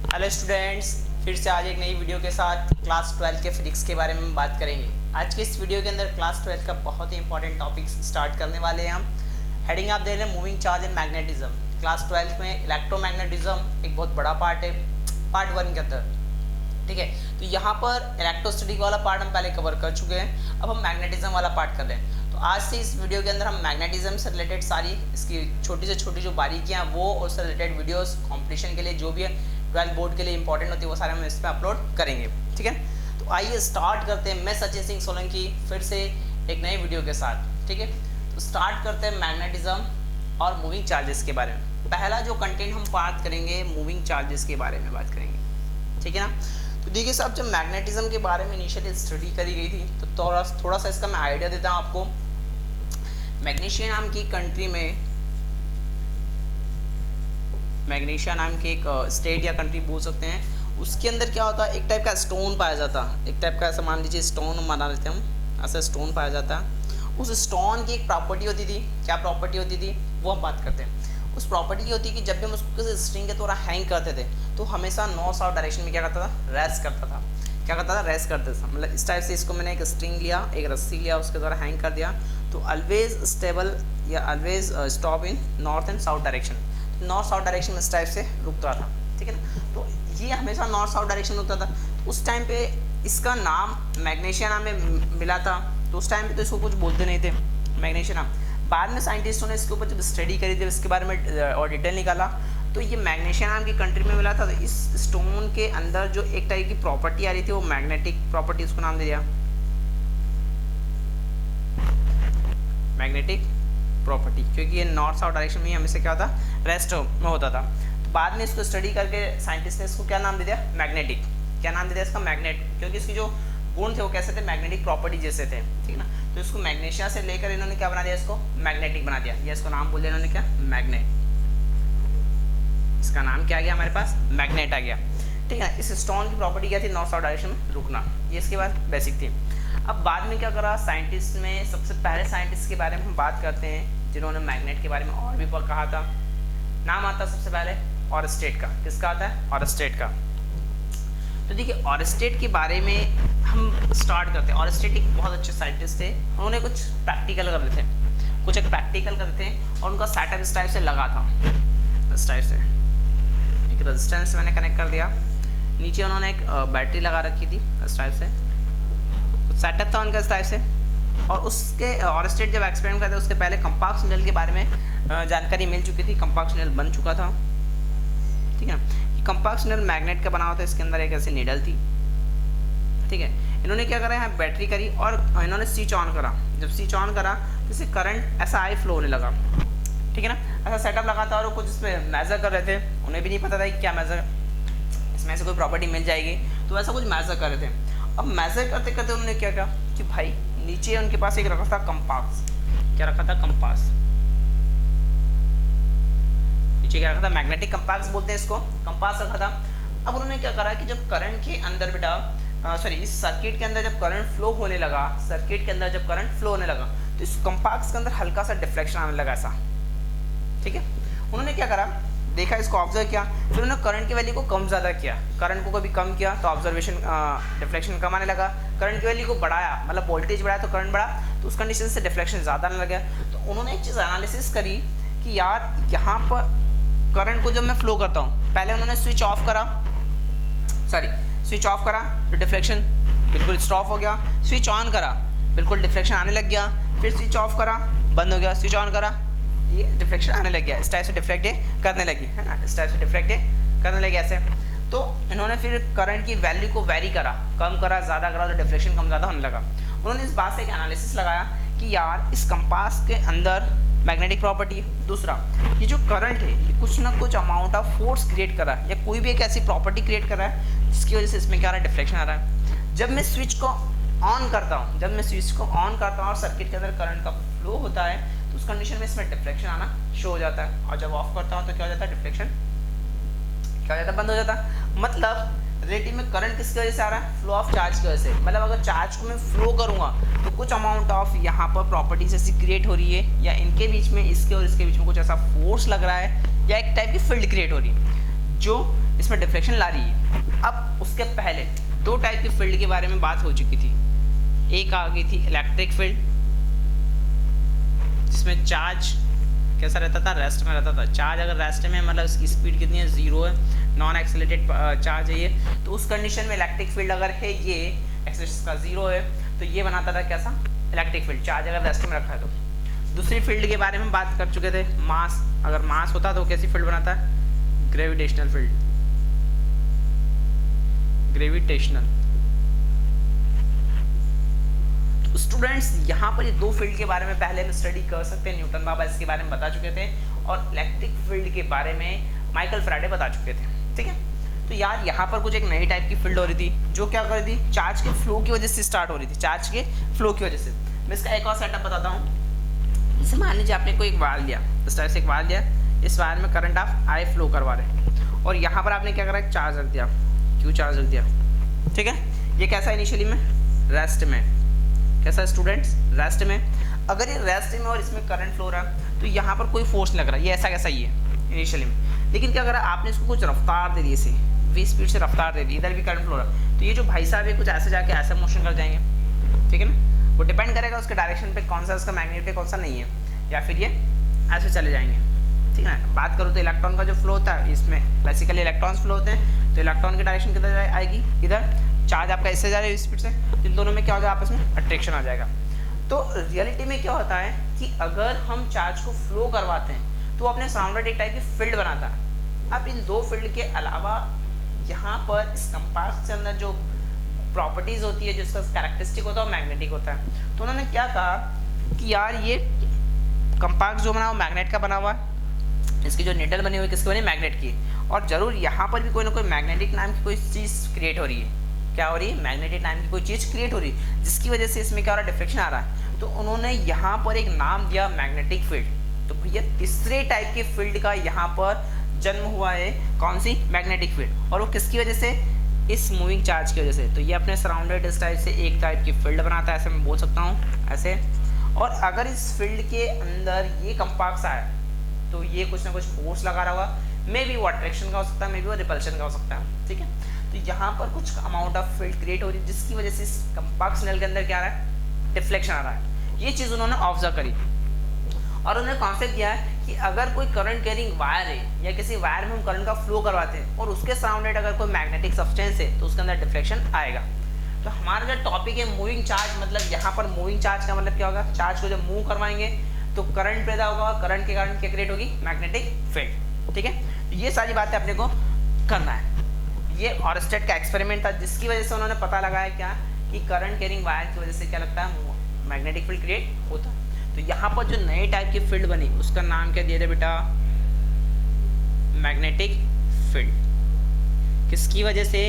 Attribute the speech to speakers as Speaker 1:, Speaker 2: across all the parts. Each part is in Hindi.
Speaker 1: हेलो स्टूडेंट्स, फिर से आज एक नई वीडियो के साथ क्लास 12 के फिजिक्स के बारे में बात करेंगे। आज के इस वीडियो के अंदर क्लास 12 का बहुत ही इंपॉर्टेंट टॉपिक स्टार्ट करने वाले हैं हम। हेडिंग आप दे रहे हैं moving charge and magnetism. Class 12 में इलेक्ट्रोमैग्नेटिज्म एक बहुत बड़ा पार्ट है, पार्ट 1 के अंदर। ठीक है, तो यहाँ पर इलेक्ट्रोस्टैटिक वाला पार्ट हम पहले कवर कर चुके हैं, अब हम मैग्नेटिज्म वाला पार्ट कर रहे हैं। तो आज से इस वीडियो के अंदर हम मैग्नेटिज्म से रिलेटेड सारी इसकी छोटी से छोटी जो बारीकियाँ वो और उससे रिलेटेड वीडियोस कॉम्पिटिशन के लिए जो भी है 12 बोर्ड के लिए इंपॉर्टेंट होती है वो सारे हम इस पर अपलोड करेंगे। ठीक है, तो आइए स्टार्ट करते हैं। मैं सचिन सिंह सोलंकी फिर से एक नए वीडियो के साथ। ठीक है, तो स्टार्ट करते हैं मैग्नेटिज्म और मूविंग चार्जेस के बारे में। पहला जो कंटेंट हम बात करेंगे मूविंग चार्जेस के बारे में बात करेंगे। ठीक है ना, तो देखिए साहब, जब मैग्नेटिज्म के बारे में इनिशियली स्टडी करी गई थी तो थोड़ा सा इसका मैं आइडिया देता हूँ आपको। मैग्नीशिया नाम की कंट्री में, मैग्नीशिया नाम की एक स्टेट या कंट्री बोल सकते हैं, उसके अंदर क्या होता है, एक टाइप का स्टोन पाया जाता है। एक टाइप का ऐसा मान लीजिए स्टोन माना लेते हैं हम, ऐसा स्टोन पाया जाता है। उस स्टोन की एक प्रॉपर्टी होती थी। क्या प्रॉपर्टी होती थी वो हम बात करते हैं। उस प्रॉपर्टी की होती है कि जब भी हम उसको किसी स्ट्रिंग के द्वारा हैंग करते थे तो हमेशा नॉर्थ साउथ डायरेक्शन में क्या करता था, रेस्ट करता था। क्या करता था, रेस्ट करता था। मतलब इस टाइप से इसको मैंने एक स्ट्रिंग लिया, एक रस्सी लिया, उसके द्वारा हैंग कर दिया तो ऑलवेज स्टेबल या always stop in north and south direction. North south direction में इस टाइप से रुकता था। ठीक है ना, तो ये हमेशा नॉर्थ साउथ डायरेक्शन में रुकता था। उस टाइम पे इसका नाम मैग्नीशिया नाम में मिला था। तो उस टाइम पे तो इसको कुछ बोलते नहीं थे मैग्नीशिया नाम। बाद में साइंटिस्टों ने इसके ऊपर जब स्टडी करी थी, इसके बारे में और डिटेल निकाला तो ये मैग्नीशिया नाम की कंट्री में मिला था। तो इस स्टोन के अंदर जो एक टाइप की प्रॉपर्टी आ रही थी वो मैग्नेटिक प्रॉपर्टी, उसको नाम दे दिया मैग्नेटिक प्रॉपर्टी, क्योंकि ये नॉर्थ साउथ डायरेक्शन में हमेशा क्या होता, रेस्ट में होता था। तो बाद में इसको स्टडी करके साइंटिस्ट ने इसको क्या नाम दे दिया, मैग्नेटिक। क्या नाम दे दिया इसका, मैग्नेट, क्योंकि इसकी जो गुण थे वो कैसे थे, मैग्नेटिक प्रॉपर्टी जैसे थे। ठीक ना, तो इसको मैग्नीशिया से लेकर इन्होंने क्या बना दिया, इसको मैग्नेटिक बना दिया। ये इसको नाम बोल दिया इन्होंने क्या, मैग्नेट। इसका नाम क्या आ गया हमारे पास, मैग्नेट आ गया। ठीक है, इस स्टोन की प्रॉपर्टी क्या थी, नॉर्थ साउथ डायरेक्शन में रुकना। ये इसके बाद बेसिक थी। अब बाद में क्या करा साइंटिस्ट में, सबसे पहले साइंटिस्ट के बारे में हम बात करते हैं जिन्होंने मैग्नेट के बारे में और भी कहा था। नाम आता है सबसे पहले ऑरस्टेट का। किसका आता है, ऑरस्टेट का। तो देखिए ऑरस्टेट के बारे में हम स्टार्ट करते हैं। ऑरस्टेट एक बहुत अच्छे साइंटिस्ट थे। उन्होंने कुछ प्रैक्टिकल कर रहे थे, कुछ एक प्रैक्टिकल करते थे और उनका सेटअप इस टाइप से लगा था। इस टाइप से एक रेजिस्टेंस मैंने कनेक्ट कर दिया, नीचे उन्होंने एक बैटरी लगा रखी थी इस टाइप से। सेटअप था उनका इस टाइप से। और उसके ऑरस्टेट जब एक्सपेरिमेंट करते उसके पहले कंपाक्स नीडल के बारे में जानकारी मिल चुकी थी। कंपाक्स नीडल बन चुका था। ठीक है, कि कंपाक्स नीडल मैग्नेट का बना हुआ था। इसके अंदर एक ऐसी नीडल थी। ठीक है, इन्होंने क्या करा, यहाँ बैटरी करी और इन्होंने स्विच ऑन करा। जब स्विच ऑन करा तो इससे करंट ऐसा आई फ्लो होने लगा। ठीक है ना, ऐसा सेटअप लगा था और कुछ इस पर मेजर कर रहे थे। उन्हें भी नहीं पता था कि क्या मेजर, इसमें से कोई प्रॉपर्टी मिल जाएगी, तो ऐसा कुछ मेजर कर रहे थे। अब मेजर करते करते उन्होंने क्या किया कि भाई नीचे उनके पास एक रखा था कंपास। क्या रखा था, कंपास। नीचे क्या रखा था, मैग्नेटिक कंपास बोलते हैं इसको, कंपास रखा था। अब उन्होंने क्या करा कि जब करंट के अंदर बेटा सॉरी इस सर्किट के अंदर जब करंट फ्लो होने लगा, सर्किट के अंदर जब करंट फ्लो होने लगा तो इस कंपास के अंदर हल्का सा डिफ्लेक्शन आने लगा ऐसा। ठीक है, उन्होंने क्या करा, देखा, इसको ऑब्जर्व किया, फिर उन्होंने करंट की वैल्यू को कम ज़्यादा किया। करंट को कभी कम किया तो ऑब्जर्वेशन डिफ्लेक्शन कम आने लगा। करंट की वैल्यू को बढ़ाया, मतलब वोल्टेज बढ़ाया तो करंट बढ़ा, तो उस कंडीशन से डिफ्लेक्शन ज़्यादा आने लगा। तो उन्होंने एक चीज़ एनालिसिस करी कि यार यहाँ पर करंट को जब मैं फ्लो करता हूँ, पहले उन्होंने स्विच ऑफ करा, स्विच ऑफ करा तो डिफ्लेक्शन बिल्कुल स्टॉप हो गया। स्विच ऑन करा, बिल्कुल डिफ्लेक्शन आने लग गया। फिर स्विच ऑफ करा, बंद हो गया। स्विच ऑन करा, ये डिफ्लेक्शन आने लग गया। इस टाइप से डिफ्लेक्ट करने लगी, है ना, इस टाइप से डिफ्लेक्ट करने लगे ऐसे। तो इन्होंने फिर करंट की वैल्यू को वेरी करा, कम करा, ज़्यादा करा तो डिफ्लेक्शन कम ज़्यादा होने लगा। उन्होंने इस बात से एक एनालिसिस लगाया कि यार इस कंपास के अंदर मैग्नेटिक प्रॉपर्टी, दूसरा ये जो करंट है ये कुछ ना कुछ अमाउंट ऑफ फोर्स क्रिएट कर रहा है या कोई भी एक ऐसी प्रॉपर्टी क्रिएट कर रहा है जिसकी वजह से इसमें क्या आ रहा है, डिफ्लेक्शन आ रहा है। जब मैं स्विच को ऑन करता हूँ, और सर्किट के अंदर करंट का फ्लो होता है तो उस कंडीशन में इसमें डिफ्लेक्शन आना शो हो जाता है। और जब ऑफ करता हूँ तो क्या हो जाता है, डिफ्लेक्शन क्या हो जाता है, बंद हो जाता है। मतलब रिलेटिव में करंट किसकी वजह से आ रहा है, फ्लो ऑफ चार्ज की वजह से। मतलब अगर चार्ज को मैं फ्लो करूँगा तो कुछ अमाउंट ऑफ यहाँ पर प्रॉपर्टीज ऐसी क्रिएट हो रही है या इनके बीच में, इसके और इसके बीच में कुछ ऐसा फोर्स लग रहा है या एक टाइप की फील्ड क्रिएट हो रही है जो इसमें डिफ्लेक्शन ला रही है। अब उसके पहले दो टाइप की फील्ड के बारे में बात हो चुकी थी। एक आ गई थी इलेक्ट्रिक फील्ड, जिसमें चार्ज कैसा रहता था, रेस्ट में रहता था। चार्ज अगर रेस्ट में मतलब इसकी स्पीड कितनी है, 0 है, नॉन एक्सेलरेटेड चार्ज है ये, तो उस कंडीशन में इलेक्ट्रिक फील्ड अगर है ये एक्सेलरेशन का 0 है तो ये बनाता था कैसा, इलेक्ट्रिक फील्ड, चार्ज अगर रेस्ट में रखा है तो। दूसरी फील्ड के बारे में बात कर चुके थे, मास, अगर मास होता तो कैसी फील्ड बनाता है, ग्रेविटेशनल फील्ड, ग्रेविटेशनल। तो स्टूडेंट्स यहाँ पर ये दो फील्ड के बारे में पहले हम स्टडी कर सकते हैं, न्यूटन बाबा इसके बारे में बता चुके थे, और इलेक्ट्रिक फील्ड के बारे में माइकल फैराडे बता चुके थे, ठीक है। तो यार यहाँ पर कुछ एक नई टाइप की फील्ड हो रही थी, जो क्या कर रही थी, चार्ज के फ्लो की वजह से स्टार्ट हो रही थी, चार्ज के फ्लो की वजह से। मैं इसका एक और सेटअप बताता हूँ। जैसे मान लीजिए आपने कोई एक वायर लिया, इस तरह से एक वायर लिया, इस वायर में करंट आप आई फ्लो करवा रहे हैं, और यहाँ पर आपने क्या करा, चार्ज रख दिया, क्यू चार्ज रख दिया, ठीक है। ये कैसा है इनिशियली में, रेस्ट में, कैसा है स्टूडेंट्स, रेस्ट में। अगर ये रेस्ट में और इसमें करंट फ्लो रहा तो यहाँ पर कोई फोर्स लग रहा है, ये ऐसा कैसा ही है इनिशियली में। लेकिन क्या करा आपने इसको कुछ रफ्तार दे दी, इसे v स्पीड से रफ्तार दे दी, इधर भी करंट फ्लो रहा, तो ये जो भाई साहब है कुछ ऐसे जाके ऐसा मोशन कर जाएंगे, ठीक है ना। वो डिपेंड करेगा उसके डायरेक्शन पे, कौन सा उसका मैग्नेट है कौन सा नहीं है, या फिर ये ऐसे चले जाएंगे, ठीक है ना। बात करूँ तो इलेक्ट्रॉन का जो फ्लो होता है, इसमें बेसिकली इलेक्ट्रॉन्स फ्लो होते हैं, तो इलेक्ट्रॉन की डायरेक्शन किधर आएगी, इधर, चार्ज आपका इससे जा रहा है स्पीड से, तो इन दोनों में क्या हो जाएगा, आपस में अट्रैक्शन आ जाएगा। तो रियलिटी में क्या होता है कि अगर हम चार्ज को फ्लो करवाते हैं तो अपने सराउंडेड एक टाइप की फील्ड बनाता है। अब इन दो फील्ड के अलावा यहाँ पर इस कंपास के अंदर जो प्रॉपर्टीज होती है, जो इसका कैरेक्टरिस्टिक होता है वो मैग्नेटिक होता है। तो उन्होंने क्या कहा कि यार ये कंपास जो बना वो मैग्नेट का बना हुआ है, इसकी जो निडल बनी हुई किसकी बनी, मैग्नेट की, और जरूर यहाँ पर भी कोई ना कोई मैग्नेटिक नाम की कोई चीज़ क्रिएट हो रही है, क्या हो रही है, मैग्नेटिक नाम की कोई चीज़ क्रिएट हो रही है, जिसकी वजह से इसमें क्या हो रहा है, डिफ्लेक्शन आ रहा है। तो उन्होंने यहाँ पर एक नाम दिया मैग्नेटिक फील्ड। तो भैया तीसरे टाइप की फील्ड का यहाँ पर जन्म हुआ है, कौन सी, मैग्नेटिक फील्ड, और वो किसकी वजह से, इस मूविंग चार्ज की वजह से। तो ये अपने सराउंडेड इस टाइप से एक टाइप की फील्ड बनाता है, ऐसे मैं बोल सकता हूँ ऐसे। और अगर इस फील्ड के अंदर ये कंपास आया तो ये कुछ ना कुछ फोर्स लगा रहा होगा, मे बी वो अट्रैक्शन का हो सकता है, मे बी वो रिपल्शन का हो सकता है, ठीक है। तो यहाँ पर कुछ अमाउंट ऑफ फील्ड क्रिएट हो रही है, जिसकी वजह से इस कंपास नल के अंदर क्या आ रहा है, डिफ्लेक्शन आ रहा है। ये चीज़ उन्होंने ऑब्जर्व करी, और उन्होंने कॉन्सेप्ट दिया है कि अगर कोई करंट कैरिंग वायर है या किसी वायर में हम करंट का फ्लो करवाते हैं और उसके सराउंडेड अगर कोई मैग्नेटिक सब्सटेंस है तो उसके अंदर डिफ्लेक्शन आएगा। तो हमारा जो टॉपिक है मूविंग चार्ज, मतलब यहाँ पर मूविंग चार्ज का मतलब क्या होगा, चार्ज को जब मूव करवाएंगे तो करंट पैदा होगा, और करंट के कारण क्या क्रिएट होगी, मैग्नेटिक फील्ड, ठीक है। तो ये सारी बातें अपने को करना है। ये ऑरस्टेड का एक्सपेरिमेंट था, जिसकी वजह से उन्होंने पता लगाया क्या कि करंट कैरिंग वायर की वजह से क्या लगता है, मैग्नेटिक फील्ड क्रिएट होता है। तो यहाँ पर जो नए टाइप की फील्ड बनी उसका नाम क्या दिया था बेटा, मैग्नेटिक फील्ड। किसकी वजह से,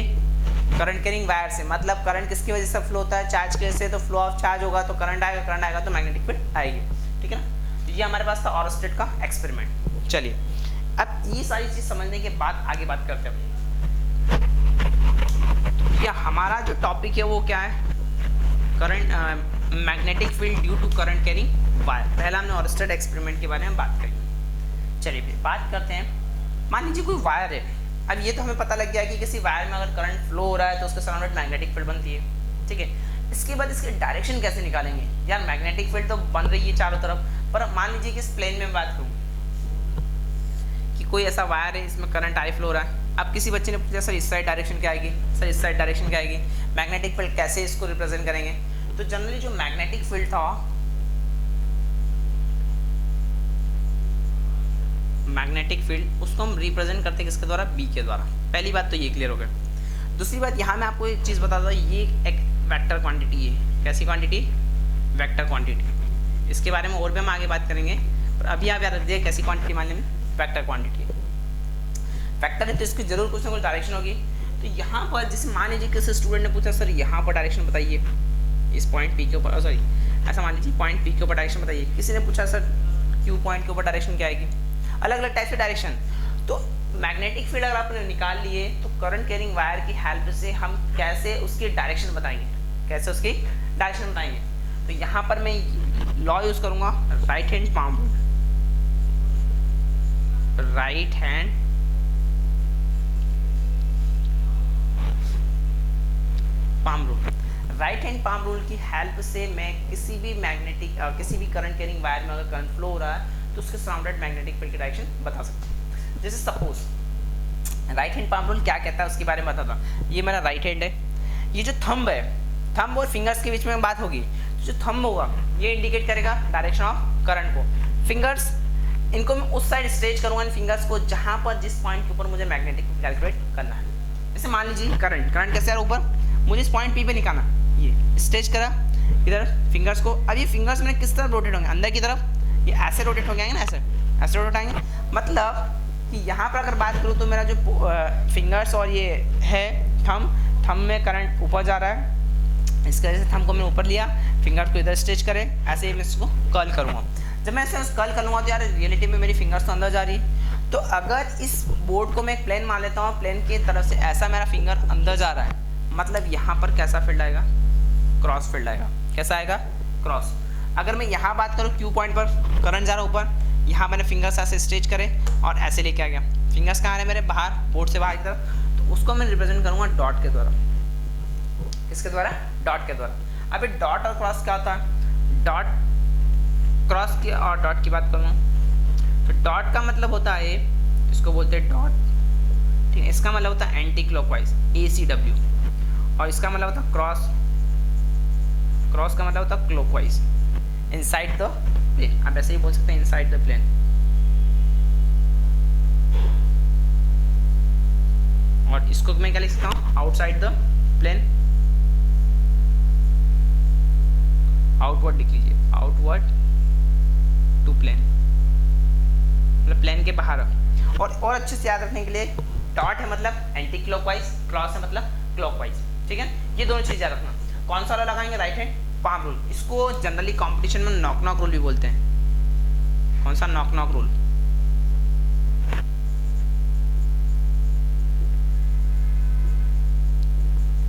Speaker 1: करंट कैरिंग वायर से, मतलब करंट किसकी वजह से फ्लो होता है, चार्ज की वजह से, तो फ्लो ऑफ चार्ज होगा तो करंट आएगा, करंट आएगा तो मैग्नेटिक फील्ड आएगी, ठीक है ना। तो ये हमारे पास था ऑरस्टेड का एक्सपेरिमेंट। चलिए अब ये सारी चीज समझने के बाद आगे बात करते हैं। या हमारा जो टॉपिक है वो क्या है, current magnetic field due to current carrying wire. पहला हमने ऑरस्टेड एक्सपेरिमेंट के बारे में बात करी। चलिए फिर बात करते हैं। मान लीजिए कोई वायर है, अब ये तो हमें पता लग गया कि किसी वायर में अगर करंट फ्लो हो रहा है तो उसके सराउंडेड मैग्नेटिक फील्ड बनती है, ठीक है। इसके बाद इसकी डायरेक्शन कैसे निकालेंगे, यार मैग्नेटिक फील्ड तो बन रही है चारों तरफ, पर मान लीजिए कि इस प्लेन में बात करूँ कि कोई ऐसा वायर है इसमें करंट आई फ्लो हो रहा है। अब किसी बच्चे ने पूछा सर इस साइड डायरेक्शन क्या आएगी, सर इस साइड डायरेक्शन क्या आएगी, मैग्नेटिक फील्ड कैसे इसको रिप्रेजेंट करेंगे। तो जनरली जो मैग्नेटिक फील्ड था, मैग्नेटिक फील्ड उसको हम रिप्रेजेंट करते हैं किसके द्वारा, बी के द्वारा। पहली बात तो ये क्लियर हो गया। दूसरी बात यहाँ मैं आपको एक चीज़ बता दूँ, ये एक वेक्टर क्वांटिटी है। कैसी क्वांटिटी, वेक्टर क्वांटिटी। इसके बारे में और भी हम आगे बात करेंगे, पर अभी आप याद रखिए कैसी क्वांटिटी मान लें, वेक्टर क्वांटिटी। वेक्टर है तो इसकी जरूर कुछ ना कुछ डायरेक्शन होगी। तो यहाँ पर जैसे मान लीजिए किसी स्टूडेंट ने पूछा सर यहाँ पर डायरेक्शन बताइए, इस पॉइंट पी के ऊपर, सॉरी ऐसा मान लीजिए पॉइंट पी के ऊपर डायरेक्शन बताइए। किसी ने पूछा सर क्यू पॉइंट के ऊपर डायरेक्शन क्या आएगी, अलग अलग टाइप से डायरेक्शन। तो मैग्नेटिक फील्ड अगर आपने निकाल लिए तो करंट कैरिंग वायर की हेल्प से हम कैसे उसकी डायरेक्शन बताएंगे, कैसे उसकी डायरेक्शन बताएंगे। तो यहाँ पर मैं लॉ यूज करूंगा, right hand palm, right hand right hand palm rule की हेल्प से मैं किसी भी मैग्नेटिक किसी भी करंट कैरिंग वायर में अगर करंट फ्लो हो रहा है तो उसके सराउंडेड मैग्नेटिक फील्ड की डायरेक्शन बता सकता हूँ। जैसे suppose right hand palm rule क्या कहता है उसके बारे में बताता हूँ। ये मेरा राइट हैंड है, ये जो थंब है, थंब और फिंगर्स के बीच में बात होगी, तो जो थंब होगा ये इंडिकेट करेगा डायरेक्शन ऑफ करंट को। फिंगर्स इनको मैं उस साइड स्ट्रेच करूँगा इन फिंगर्स को जहाँ पर जिस पॉइंट के ऊपर मुझे मैग्नेटिक कैलकुलेट करना है। जैसे मान लीजिए करंट कैसे आ रहा ऊपर, मुझे इस पॉइंट पी पे निकालना, ये स्ट्रेच करा इधर फिंगर्स को। अब ये फिंगर्स मैंने किस तरफ रोटेट होंगे, अंदर की तरफ, ये ऐसे रोटेट हो जाएंगे ना, ऐसे रोटेट आएंगे। मतलब कि यहाँ पर अगर बात करूँ तो मेरा जो फिंगर्स और ये है थंब में करंट ऊपर जा रहा है, इसकी वजह से थंब को मैंने ऊपर लिया, फिंगर्स को इधर स्ट्रेच करे, ऐसे ही मैं इसको कर्ल करूँगा। जब मैं ऐसे कर्ल कर लूँगा तो यार रियलिटी में मेरी फिंगर्स तो अंदर जा रही है। तो अगर इस बोर्ड को मैं एक प्लेन मान लेता हूँ, प्लेन की तरफ से ऐसा मेरा फिंगर अंदर जा रहा है, मतलब यहाँ पर कैसा फील्ड आएगा, क्रॉस फील्ड आएगा। कैसा आएगा, क्रॉस। अगर मैं यहाँ बात करूँ क्यू पॉइंट पर करंट जा रहा है ऊपर, यहाँ मैंने फिंगर्स ऐसे स्ट्रेच करे और ऐसे लेके आ गया, फिंगर्स कहाँ है मेरे, बाहर, बोर्ड से बाहर की तरफ, तो उसको मैं रिप्रेजेंट करूँगा डॉट के द्वारा। किसके द्वारा, डॉट के द्वारा। अब ये डॉट और क्रॉस क्या होता है, डॉट क्रॉस की और डॉट की बात करूँ तो डॉट का मतलब होता है, इसको बोलते हैं डॉट, ठीक है। इसका मतलब होता है एंटी क्लॉकवाइज, ACW, और इसका मतलब होता है क्रॉस का मतलब होता है क्लॉकवाइज, इनसाइड द प्लेन। आप ऐसे ही बोल सकते हैं इनसाइड द प्लेन। और इसको मैं क्या लिख सकता हूँ, आउटसाइड द प्लेन, आउटवर्ड लिख लीजिए, आउटवर्ड टू प्लेन, मतलब प्लेन के बाहर। और अच्छे से याद रखने के लिए, डॉट है मतलब एंटी क्लॉकवाइज, क्रॉस है मतलब क्लॉकवाइज, ठीक है। ये दोनों चीज़ याद रखना। कौन सा वाला लगाएंगे, राइट हैंड पाम रूल। इसको जनरली कंपटीशन में नॉक रूल भी बोलते हैं। कौन सा, नॉक रूल।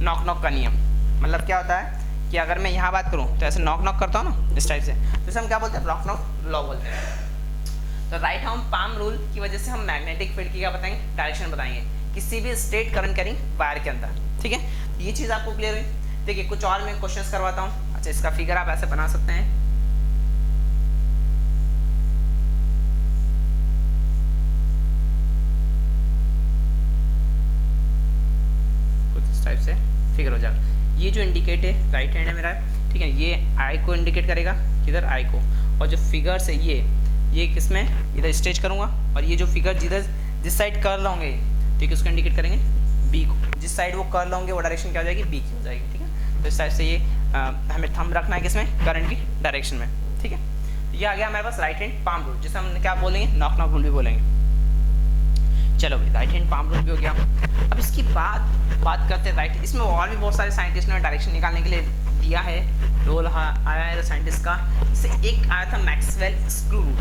Speaker 1: नॉक का नियम मतलब क्या होता है कि अगर मैं यहाँ बात करूँ तो ऐसे नॉक करता हूँ ना, इस टाइप से, तो इसे हम क्या बोलते हैं, नॉक लॉ बोलते हैं। तो राइट हैंड पाम रूल की वजह से हम मैग्नेटिक फील्ड की क्या बताएंगे, डायरेक्शन बताएंगे किसी भी स्ट्रेट करंट कैरिंग वायर के अंदर, ठीक है। तो ये चीज़ आपको क्लियर हुई। देखिए कुछ और मैं क्वेश्चंस करवाता हूँ। अच्छा, इसका फिगर आप ऐसे बना सकते हैं, कुछ इस टाइप से फिगर हो जाएगा। ये जो इंडिकेट है राइट हैंड है मेरा, ठीक है, ये आई को इंडिकेट करेगा, किधर, आई को। और जो फिगर्स है ये किसमें, इधर स्ट्रेच करूँगा, और ये जो फिगर जिस साइड कर्ल होंगे, ठीक है, उसको इंडिकेट करेंगे बी को। जिस साइड वो कर्ल होंगे वो डायरेक्शन क्या हो जाएगी, बी की हो जाएगी, ठीक है। तो इस टाइप से ये हमें थंब रखना है किसमें, करंट की डायरेक्शन में, ठीक है। ये आ गया हमारे पास राइट हैंड पाम रूल, जिसे हम क्या बोलेंगे, नॉक रूल भी बोलेंगे। चलो भाई, राइट हैंड पाम रूल भी हो गया। अब इसकी बात करते हैं राइट। इसमें और भी बहुत सारे साइंटिस्ट ने डायरेक्शन निकालने के लिए दिया है, रोल आया है साइंटिस्ट का। इससे एक आया था मैक्सवेल स्क्रू रूल।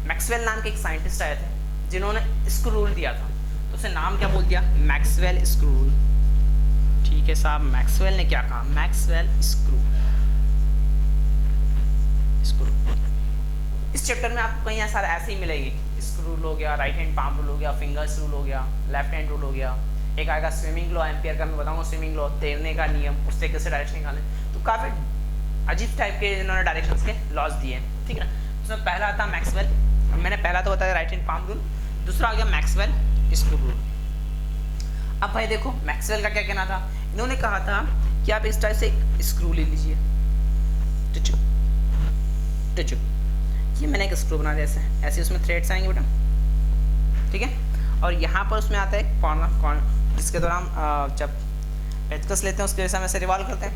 Speaker 1: मैक्सवेल नाम के एक साइंटिस्ट आए थे जिन्होंने स्क्रू रूल दिया था, तो उसे नाम क्या बोल दिया, मैक्सवेल स्क्रू रूल, ठीक है साहब। मैक्सवेल ने क्या कहा, मैक्सवेल स्क्रू। इस चैप्टर में आपको कहीं सारे ऐसे ही मिलेंगे, स्क्रू रूल हो गया, राइट हैंड पाम रूल हो गया, फिंगर्स रूल हो गया, लेफ्ट हैंड रूल हो गया, एक आएगा स्विमिंग लॉ, एम्पियर का मैं बताऊंगा स्विमिंग लॉ, तैरने का नियम, उससे कैसे डायरेक्शन निकालें। तो काफ़ी अजीब टाइप के इन्होंने डायरेक्शंस के लॉज दिए हैं, ठीक है ना। उसमें पहला आता मैक्सवेल, मैंने पहला तो बताया राइट हैंड पाम रूल, दूसरा आ गया मैक्सवेल स्क्रू रूल। अब भाई देखो मैक्सवेल का क्या कहना था, इन्होंने कहा था कि आप इस टाइप से एक स्क्रू ले लीजिए, ये मैंने एक स्क्रू बना दिया ऐसे उसमें थ्रेड्स आएंगे बेटा, ठीक है। और यहाँ पर उसमें आता है कॉर्नर, जिसके द्वारा हम जब पेचकस लेते हैं उसके वजह से हम ऐसे रिवॉल्व करते हैं।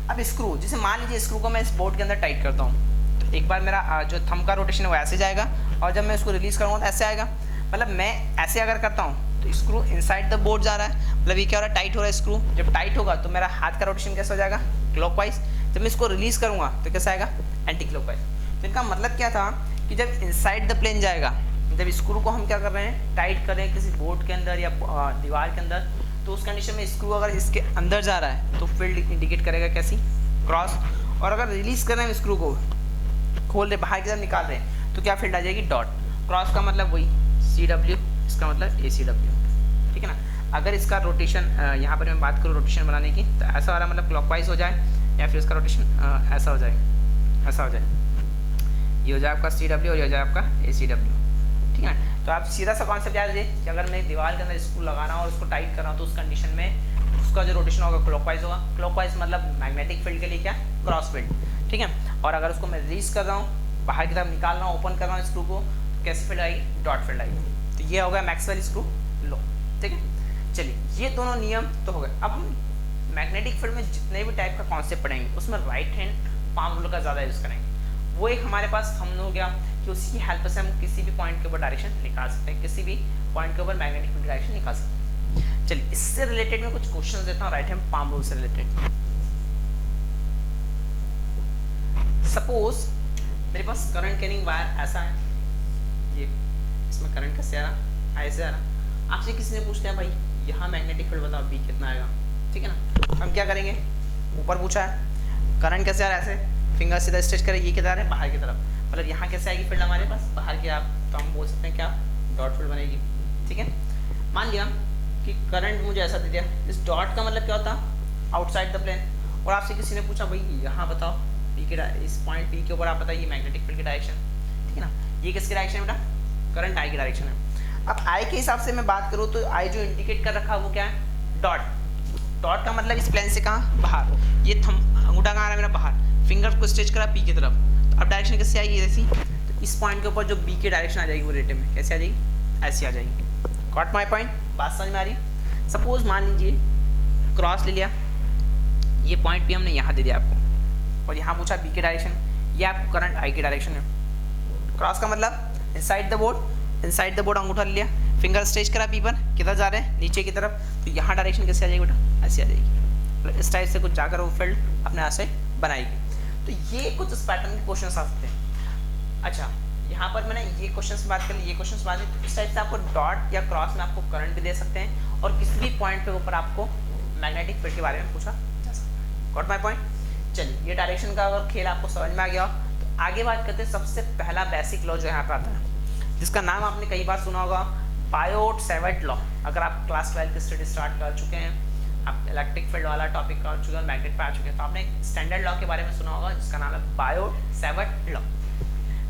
Speaker 1: अब स्क्रू, जैसे मान लीजिए स्क्रू को मैं इस बोर्ड के अंदर टाइट करता हूँ, तो एक बार मेरा जो थंब का रोटेशन है वो ऐसे जाएगा, और जब मैं उसको रिलीज़ करूँगा तो ऐसे आएगा। मतलब मैं ऐसे अगर करता हूँ तो स्क्रू इनसाइड द बोर्ड जा रहा है, मतलब ये क्या हो रहा है, टाइट हो रहा है स्क्रू। जब टाइट होगा तो मेरा हाथ का रोटेशन कैसा हो जाएगा, क्लॉकवाइज। जब मैं इसको रिलीज़ करूँगा तो कैसा आएगा, एंटी क्लॉकवाइज। तो इनका मतलब क्या था कि जब इनसाइड द प्लेन जाएगा, जब स्क्रू को हम क्या कर रहे हैं, टाइट कर रहे हैं किसी बोर्ड के अंदर या दीवार के अंदर, तो उस कंडीशन में स्क्रू अगर इसके अंदर जा रहा है तो फील्ड इंडिकेट करेगा कैसी, क्रॉस। और अगर रिलीज़ कर रहे हैं स्क्रू को, खोल रहे बाहर की तरफ निकाल रहे हैं, तो क्या फील्ड आ जाएगी, डॉट। क्रॉस का मतलब वही CW, इसका मतलब ACW, ठीक है ना। अगर इसका रोटेशन यहाँ पर मैं बात करूँ रोटेशन बनाने की, तो ऐसा वाला मतलब क्लॉकवाइज हो जाए, या फिर इसका रोटेशन ऐसा हो जाए, ऐसा हो जाए, ये हो जाए आपका CW और ये हो जाए आपका ACW, ठीक है। तो आप सीधा सा कॉन्सेप्ट याद रखिए कि अगर मैं दीवार के अंदर स्क्रू लगाना और उसको टाइट कर रहा हूँ, तो उस कंडीशन में उसका जो रोटेशन होगा क्लॉकवाइज होगा। क्लॉकवाइज मतलब मैग्नेटिक फील्ड के लिए क्या, क्रॉस फील्ड, ठीक है। और अगर उसको मैं रिलीज कर रहा हूँ, बाहर की तरफ निकाल रहा हूँ, ओपन कर रहा हूँ स्क्रू को, तो कैसी फील्ड आएगी, डॉट फील्ड आएगी। तो ये हो गया मैक्सवेल स्क्रू लॉ, ठीक है। चलिए ये दोनों नियम तो हो गए। अब हम मैग्नेटिक फील्ड में जितने भी टाइप का कॉन्सेप्ट पढ़ेंगे, उसमें राइट हैंड पाम रूल का ज़्यादा यूज़ करेंगे। वो एक हमारे पास हम हो गया कि उसकी की हेल्प से हम किसी भी पॉइंट के ऊपर डायरेक्शन निकाल सकते हैं, किसी भी पॉइंट के ऊपर मैग्नेटिक फील्ड डायरेक्शन निकाल सकते हैं। चलिए इससे रिलेटेड मैं कुछ क्वेश्चन देता हूँ राइट हैंड पाम रूल से रिलेटेड। सपोज मेरे पास करंट कैरिंग वायर ऐसा है, ये इसमें करंट कैसे आ रहा, ऐसे आ रहा। आपसे किसी ने पूछते हैं भाई यहाँ मैग्नेटिक फील्ड बताओ B कितना आएगा, ठीक है ना। हम क्या करेंगे, ऊपर पूछा है करंट कैसे आ रहा है, ऐसे फिंगर सीधा स्ट्रेच करें, ये किधर है, बाहर की तरफ, मतलब यहाँ कैसे आएगी फील्ड हमारे पास, बाहर की। आप तो हम बोल सकते हैं क्या, डॉट फील्ड बनेगी, ठीक है। मान लिया कि करंट मुझे ऐसा दे दिया, इस डॉट का मतलब क्या होता, आउटसाइड द प्लेन। और आपसे किसी ने पूछा भाई यहाँ बताओ P के, इस पॉइंट P के ऊपर आप बताइए मैग्नेटिक फील्ड की डायरेक्शन, ठीक है ना। ये किसकी डायरेक्शन है बेटा, करंट I की डायरेक्शन है। अब I के हिसाब से मैं बात करूँ तो I जो इंडिकेट कर रखा है वो क्या है, डॉट। डॉट का मतलब इस प्लेन से कहाँ, बाहर। ये थंब अंगूठा कहाँ आ रहा है मेरा, बाहर। फिंगर को स्ट्रेच करा P की तरफ, तो अब डायरेक्शन कैसे आएगी, ऐसी। तो इस पॉइंट के ऊपर जो B की डायरेक्शन आ जाएगी वो रिलेटिव में कैसे आ जाएगी, ऐसी आ जाएगी। गॉट माय पॉइंट, बात समझ में आ रही। सपोज मान लीजिए क्रॉस ले लिया, ये पॉइंट भी हमने यहाँ दे दिया आपको, और यहाँ पूछा B की डायरेक्शन, ये आपको करंट I की डायरेक्शन है। क्रॉस का मतलब inside the board, inside the board अंगूठा ले लिया, फिंगर स्ट्रेच करा P पर, किधर जा रहे हैं, नीचे की तरफ। तो यहाँ डायरेक्शन कैसे आ जाएगी बेटा, ऐसी आ जाएगी। इस टाइप से कुछ जाकर वो फील्ड अपने यहाँ से बनाएगी। तो ये कुछ इस पैटर्न के क्वेश्चन आ सकते हैं। अच्छा यहाँ पर मैंने ये क्वेश्चन से बात कर ली, ये क्वेश्चन से बात की, तो इस टाइप से आपको डॉट या क्रॉस में आपको करंट भी दे सकते हैं, और किसी भी पॉइंट पे ऊपर आपको मैग्नेटिक फील्ड के बारे में पूछा जा सकता है। Got my point. चलिए ये डायरेक्शन का अगर खेल आपको समझ में आ गया, तो आगे बात करते हैं सबसे पहला बेसिक लॉ जो यहाँ पे आता है, जिसका नाम आपने कई बार सुना होगा, बायोट-सैवर्ट लॉ। अगर आप क्लास 12 की स्टडी स्टार्ट कर चुके हैं, आप इलेक्ट्रिक फील्ड वाला टॉपिक कर चुके हैं, मैग्नेट पे आ चुके हैं, तो आपने एक स्टैंडर्ड लॉ के बारे में सुना होगा जिसका नाम है बायोट-सैवर्ट लॉ।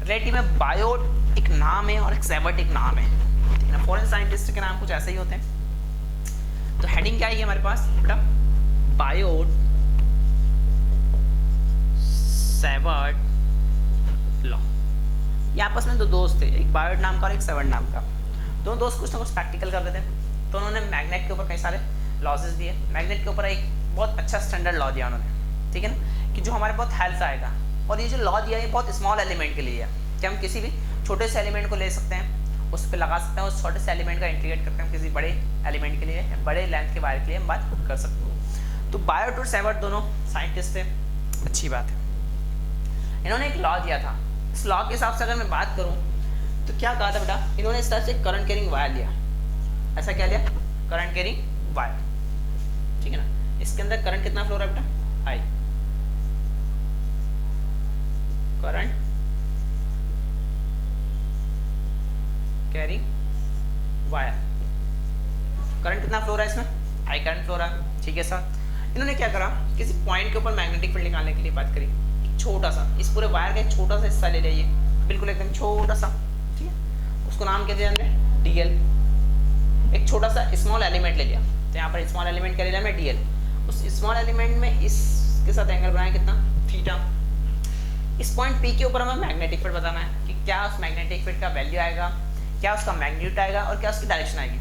Speaker 1: रिलेटिव में बायोट एक नाम है और एक सैवर्ट एक नाम है, ठीक है ना। फॉरेन साइंटिस्ट के नाम कुछ ऐसे ही होते हैं। तो हेडिंग क्या है हमारे पास बेटा, बायोट सैवर्ट लॉ। ये आपस में दो दोस्त थे, एक बायोट नाम का और एक सैवर्ट नाम का। दोनों दोस्त कुछ ना कुछ प्रैक्टिकल कर रहे थे, तो उन्होंने मैग्नेट के ऊपर कई सारे लॉसेस दिए। मैग्नेट के ऊपर एक बहुत अच्छा स्टैंडर्ड लॉ दिया उन्होंने, ठीक है ना, कि जो हमारे बहुत हेल्प आएगा। और ये जो लॉ दिया है बहुत स्मॉल एलिमेंट के लिए है, कि हम किसी भी छोटे से एलिमेंट को ले सकते हैं, उस पर लगा सकते हैं, उस छोटे से एलिमेंट का इंटीग्रेट करके हम किसी बड़े एलिमेंट के लिए, बड़े लेंथ के वायर के लिए हम बात कर सकते हैं। तो बायोट और सैवर्ट दोनों साइंटिस्ट थे, अच्छी बात है। इन्होंने एक लॉ दिया था। इस लॉ के हिसाब से अगर मैं बात करूँ तो क्या कहा था बेटा, इन्होंने इस तरह से करंट कैरिंग वायर लिया, ऐसा क्या लिया, करंट कैरिंग वायर, ठीक है ना। इसके अंदर करंट कितना फ्लो रहा है बेटा, I। Current carrying wire, current कितना फ्लो रहा है इसमें, I करंट फ्लो रहा है, ठीक है सर। इन्होंने क्या करा, किसी पॉइंट के ऊपर मैग्नेटिक फील्ड निकालने के लिए बात करी, एक छोटा सा, इस पूरे वायर का एक छोटा सा हिस्सा ले लिया, बिल्कुल एकदम छोटा सा, ठीक है। उसको नाम क्या दिया हमने, DL। एक छोटा सा स्मॉल एलिमेंट ले लिया, तो यहाँ पर स्मॉल एलिमेंट क्या ले लिया मैं, DL। उस स्मॉल एलिमेंट में इसके साथ एंगल बनाया कितना, थीटा। इस पॉइंट P के ऊपर हमें मैग्नेटिक फील्ड बताना है कि क्या उस मैग्नेटिक फील्ड का वैल्यू आएगा, क्या उसका मैग्नीट्यूड आएगा, और क्या उसकी डायरेक्शन आएगी।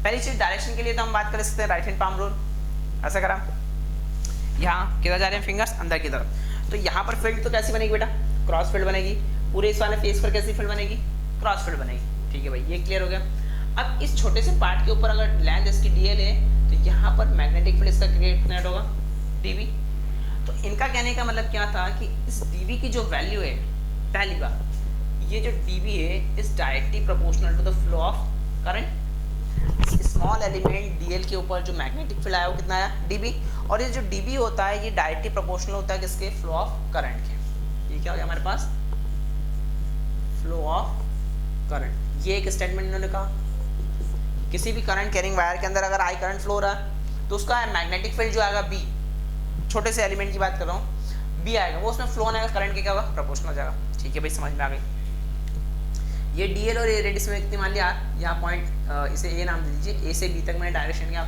Speaker 1: पहली चीज डायरेक्शन के लिए तो हम बात कर सकते हैं राइट हैंड पाम रूल। ऐसा करा, यहाँ किधर जा रहे हैं फिंगर्स, अंदर की तरफ। तो यहाँ पर फील्ड तो कैसी बनेगी बेटा, क्रॉस फील्ड बनेगी। पूरे इस वाले फेस पर कैसी फील्ड बनेगी, क्रॉस फील्ड बनेगी, ठीक है भाई, ये क्लियर हो गया। अब इस छोटे से पार्ट के ऊपर अगर लेंथ इसकी DL है, तो यहाँ पर मैग्नेटिक फील्ड इसका क्रिएट होगा DB। तो इनका कहने का मतलब क्या था कि इस DB की जो वैल्यू है, पहली बात ये जो DB है is directly proportional to the flow of current. Small element DL के ऊपर जो मैग्नेटिक फील्ड आया वो कितना आया, DB। और ये जो DB होता है ये डायरेक्टली प्रोपोर्शनल होता है किसके, फ्लो ऑफ करंट के। ये क्या हो गया हमारे पास, फ्लो ऑफ करंट। ये एक स्टेटमेंट इन्होंने कहा। किसी भी करंट कैरिंग वायर के अंदर अगर आई करंट फ्लो हो रहा है तो उसका मैग्नेटिक फील्ड जो आएगा बी, छोटे से एलिमेंट की बात कर रहा हूँ, बी आएगा, वो उसमें फ्लो होने का करंट के क्या होगा, प्रोपोर्शनल हो जाएगा। ठीक है भाई, समझ में आ गई। ये डीएल और ए रेडियस में कितनी मान लिया आर, यहाँ पॉइंट इसे ए नाम दे दीजिए, ए से बी तक मैंने डायरेक्शन क्या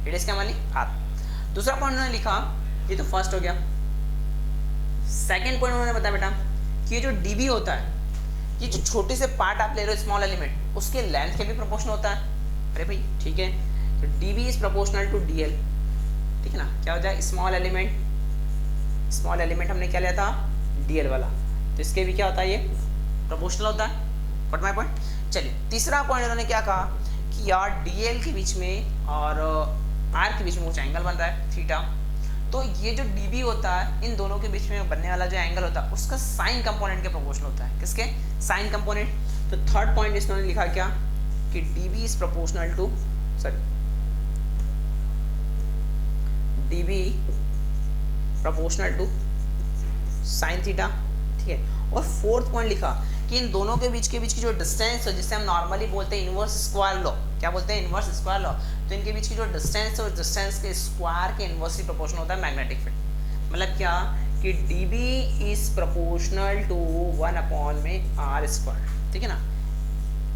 Speaker 1: रेडियस क्या मान ली आर। दूसरा पॉइंट उन्होंने लिखा, ये तो फर्स्ट हो गया। सेकंड पॉइंट उन्होंने बताया बेटा कि ये जो डीबी होता है, ये जो छोटे से पार्ट आप ले रहे हो स्मॉल एलिमेंट, उसके लेंथ के भी प्रोपोर्शनल होता है। अरे भाई ठीक है, तो DB is proportional to DL, ठीक है ना। क्या हो जाए, स्मॉल एलिमेंट हमने क्या लिया था, डीएल वाला, तो इसके भी क्या होता है, ये प्रोपोर्शनल होता है। But my point. चलिए तीसरा पॉइंट उन्होंने क्या कहा कि यार डीएल के बीच में और आर के बीच में कुछ एंगल बन रहा है थीटा, तो ये जो डीबी होता है इन दोनों के बीच में बनने वाला जो एंगल होता है उसका साइन कंपोनेंट के प्रोपोर्शनल होता है। किसके, साइन कंपोनेंट। तो थर्ड पॉइंट इसने लिखा क्या कि DB is proportional to, sorry, DB proportional to sine theta, ठीक है। और फोर्थ पॉइंट लिखा कि इन दोनों के बीच की जो डिस्टेंस है, जिसे हम नॉर्मली बोलते हैं इनवर्स स्क्वायर लॉ, क्या बोलते हैं, इनवर्स स्क्वायर लॉ, तो इनके बीच की जो डिस्टेंस है उस डिस्टेंस के स्क्वायर के इनवर्सली प्रोपोर्शनल होता है मैग्नेटिक फील्ड। मतलब क्या कि डीबी इज प्रोपोर्शनल टू 1 में आर स्क्वायर, ठीक है ना।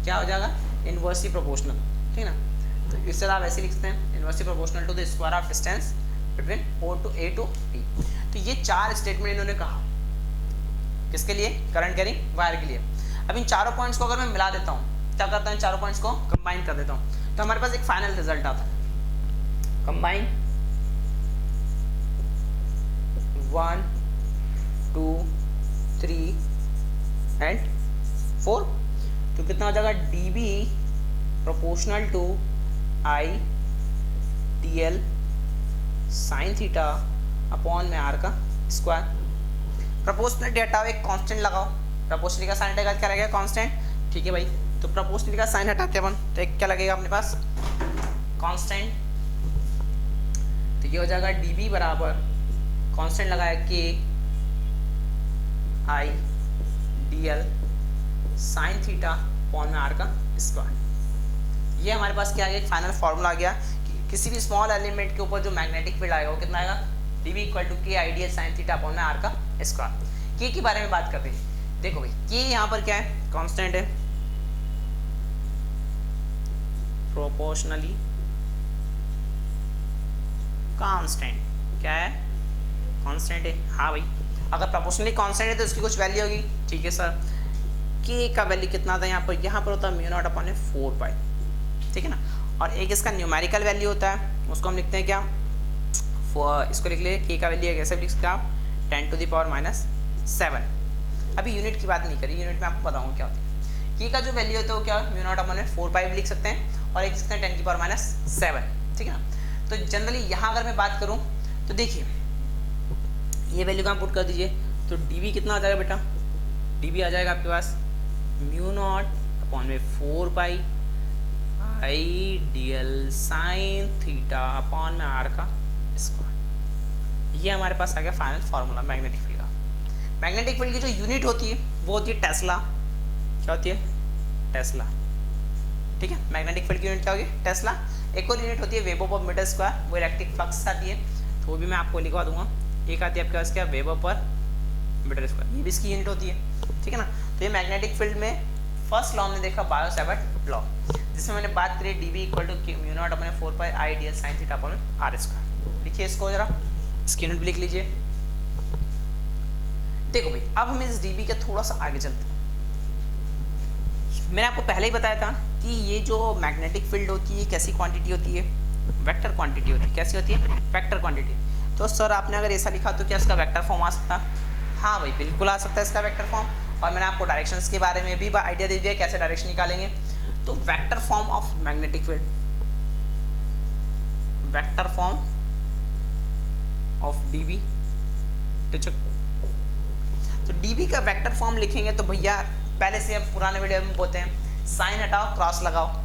Speaker 1: क्या हो जाएगा, इनवर्सली प्रोपोर्शनल, ठीक है ना। तो इस तरह आप ऐसे लिख सकते हैं, inversely proportional to the square of distance between O to A to B. तो ये चार स्टेटमेंट इन्होंने कहा, किसके लिए, करंट कैरिंग वायर के लिए। अब इन चारों पॉइंट्स को अगर मैं मिला देता हूँ, क्या करता हूँ, चारों पॉइंट्स को कंबाइन कर देता हूँ, तो हमारे पास एक फाइनल रिजल्ट आता है। कंबाइन 1 2 3 एंड 4, तो कितना हो जाएगा, DB proportional to I D L sine theta upon में आर का स्क्वायर। प्रोपोर्शनलिटी हटाओ, एक कांस्टेंट लगाओ, प्रोपोर्शनलिटी का साइन हटेगा क्या लगेगा, कांस्टेंट, ठीक है भाई। तो प्रोपोर्शनलिटी का साइन हटाते हैं अपन, तो एक क्या लगेगा अपने पास, कांस्टेंट। तो ये हो जाएगा डीबी बराबर कांस्टेंट लगाया के I D L sine theta upon में आर का स्क्वायर। ये हमारे पास क्या आ गया, एक फाइनल फॉर्मूला आ गया कि किसी भी स्मॉल एलिमेंट के ऊपर जो मैग्नेटिक फील्ड आएगा वो कितना आएगा, डीबी इक्वल टू के I D L sine theta upon में आर का स्क्वायर। के बारे में बात करते हैं, देखो भाई के यहाँ पर क्या है, कांस्टेंट है, प्रोपोर्शनली कांस्टेंट, क्या है, कांस्टेंट है। हाँ भाई, अगर प्रोपोर्शनली कांस्टेंट है तो उसकी कुछ वैल्यू होगी, ठीक है सर। के का वैल्यू कितना था यहाँ पर होता है म्यू नॉट अपॉन 4 पाई, ठीक है ना। और एक इसका न्यूमेरिकल वैल्यू होता है, उसको हम लिखते हैं क्या, इसको लिख लिए के का वैल्यू कैसे लिख सकते हैं आप, 10⁻⁷। अभी यूनिट की बात नहीं करी, यूनिट में आपको बताऊंगा क्या होता है। के का जो वैल्यू होता है वो क्या, म्यू नॉट अपॉन 4 पाई लिख सकते हैं, और एक लिखते हैं 10⁻⁷, ठीक है ना। तो जनरली यहाँ अगर मैं बात करूँ तो देखिए ये वैल्यू कहाँ पुट कर दीजिए, तो डीवी कितना आ जाएगा बेटा, डीवी आ जाएगा आपके पास mu naught upon 4 pi I D L sine theta upon में आर का स्क्वायर। ये हमारे पास आ गया फाइनल फार्मूला मैग्नेटिक फील्ड का। मैग्नेटिक फील्ड की जो यूनिट होती है वो होती है टेस्ला, क्या होती है, टेस्ला, ठीक है। मैग्नेटिक फील्ड की यूनिट क्या होगी, टेस्ला। एक और यूनिट होती है वेबर पर मीटर स्क्वायर, वो इलेक्ट्रिक फ्लक्स आती है, तो वो भी मैं आपको लिखवा दूंगा। एक आती है आपके पास क्या, वेबर पर मीटर स्क्वायर, ये भी इसकी यूनिट होती है, ठीक है ना। तो ये मैग्नेटिक फील्ड में फर्स्ट लॉ हमने देखा बायो-सैवर्ट लॉ, जिसमें मैंने बात करी DV equal to mu naught upon 4 pi I D L sine theta upon R square. लिखिए इसको जरा, इसकी यूनिट भी लिख लीजिए। देखो भाई अब हम इस डीबी के थोड़ा सा आगे चलते हैं। मैंने आपको पहले ही बताया था कि ये जो मैग्नेटिक फील्ड होती है कैसी क्वांटिटी होती है, वेक्टर क्वांटिटी होती है। कैसी होती है, वेक्टर क्वांटिटी। तो सर आपने अगर ऐसा लिखा तो क्या इसका वेक्टर फॉर्म आ सकता है, हाँ भाई बिल्कुल आ सकता है इसका वेक्टर फॉर्म। और मैंने आपको डायरेक्शंस के बारे में भी आइडिया दे दिया कैसे डायरेक्शन निकालेंगे। तो vector form of magnetic field, vector form of dB, तो डीबी का वेक्टर फॉर्म लिखेंगे तो भैया पहले से अब पुराने वीडियो में बोलते हैं साइन हटाओ क्रॉस लगाओ।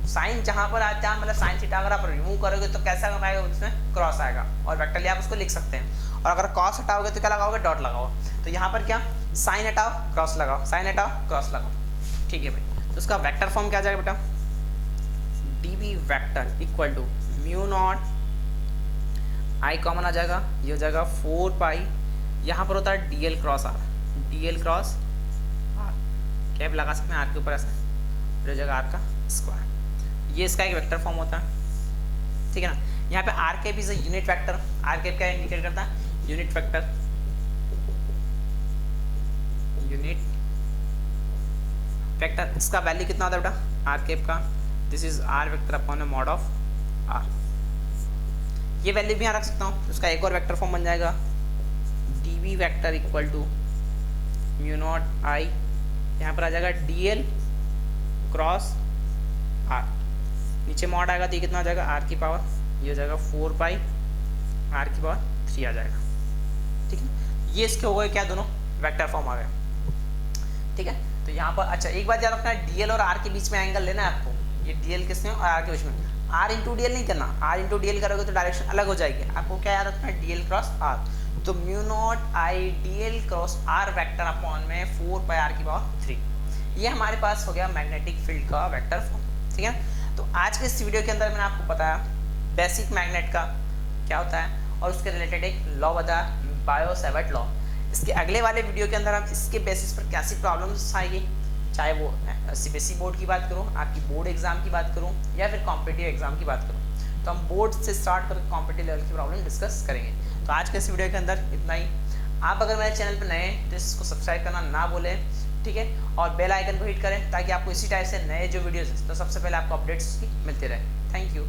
Speaker 1: साइन जहां पर आता है मतलब साइन थीटा अगर आप रिमूव करोगे तो कैसा आएगा, उसमें क्रॉस आएगा और वेक्टरली आप उसको लिख सकते हैं। और अगर क्रॉस हटाओगे तो क्या लगाओगे, डॉट लगाओ। तो यहाँ पर क्या, साइन हटाओ क्रॉस लगाओ, साइन हटाओ क्रॉस लगाओ, ठीक है भाई। तो उसका वेक्टर फॉर्म क्या आ जाएगा बेटा, d B vector equal to mu naught I common आ जाएगा, ये हो जाएगा 4 पाई, यहाँ पर होता है D L cross R, D L cross R cap लगा सकते हैं आर के ऊपर ऐसा, फिर हो जाएगा आर का स्क्वायर, ये इसका एक वेक्टर फॉर्म होता है, ठीक है ना। यहाँ पे R cap is a unit vector, R cap क्या इंडिकेट करता है, यूनिट वेक्टर, यूनिट वेक्टर, इसका वैल्यू कितना होता है बेटा आर कैप का, this is R vector upon mod of R, ये वैल्यू भी यहाँ रख सकता हूँ, उसका एक और वेक्टर फॉर्म बन जाएगा d B vector equal to mu naught I, यहाँ पर आ जाएगा डी एल क्रॉस आर, नीचे मॉड आएगा तो ये कितना आ जाएगा आर की पावर, ये हो जाएगा 4 पाई आर की पावर 3 आ जाएगा, ठीक है। ये इसके हो गए क्या, दोनों वेक्टर फॉर्म आ गए, ठीक है। तो यहाँ पर अच्छा एक बात याद रखना है, डीएल और आर के बीच में एंगल लेना है आपको, ये डीएल किसमें और आर के बीच में, आर इंटू डी एल नहीं करना, आर इंटू डी एल करोगे तो डायरेक्शन अलग हो जाएगी, आपको क्या याद रखना है डी एल क्रॉस आर, तो mu naught I D L cross R vector upon में 4 पाई आर की पावर 3, ये हमारे पास हो गया मैग्नेटिक फील्ड का वेक्टर फॉर्म, ठीक है। तो आज के इस वीडियो के अंदर मैंने आपको बताया बेसिक मैग्नेट का क्या होता है और उसके रिलेटेड एक लॉ बताया, बायो-सैवर्ट लॉ। इसके अगले वाले वीडियो के अंदर हम इसके बेसिस पर कैसी प्रॉब्लम्स आएगी, चाहे वो सीबीएसई बोर्ड की बात करूँ, आपकी बोर्ड एग्जाम की बात करूँ या फिर कॉम्पिटिटिव एग्जाम की बात करूँ, तो हम बोर्ड से स्टार्ट करके कॉम्पिटिटिव लेवल की प्रॉब्लम डिस्कस करेंगे। तो आज के इस वीडियो के अंदर इतना ही। आप अगर मेरे चैनल पर नए हैं तो इसको सब्सक्राइब करना ना भूलें, ठीक है, और बेल आइकन को हिट करें ताकि आपको इसी टाइप से नए जो वीडियोज़ तो सबसे पहले आपको अपडेट्स की मिलती रहे। Thank you.